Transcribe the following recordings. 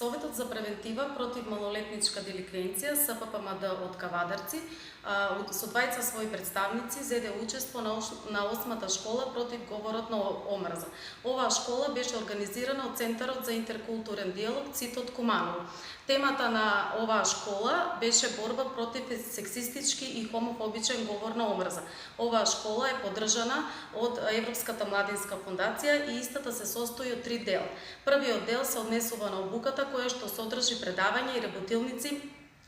Советот за превентива против малолетничка деликвенција СППМД од Кавадарци со двајца своји представници зеде учество на 8-та школа против говорот на омрза. Оваа школа беше организирана од Центарот за интеркултурен диалог ЦИТ од Куманово. Темата на оваа школа беше борба против сексистички и хомофобичен говор на омрза. Оваа школа е поддржана од Европската младинска фондација и истата се состои од 3 дела. Првиот дел се однесува на обуката која што содржи предавања и работилници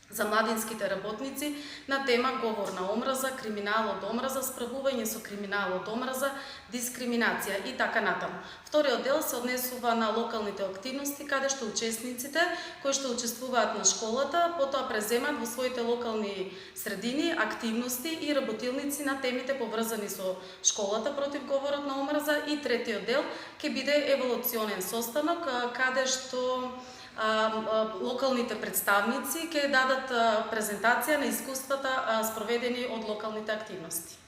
за младинските работници на тема говор на омрза, криминал од омрза, справување со криминал од омрза, дискриминација и така натаму. Вториот дел се однесува на локалните активности каде што учесниците кои што учествуваат на школата потоа преземат во своите локални средини активности и работилници на темите поврзани со школата против говорот на омрза, и третиот дел ќе биде еволуционен состанок каде што локалните представници ќе дадат презентација на искуствата спроведени од локалните активности.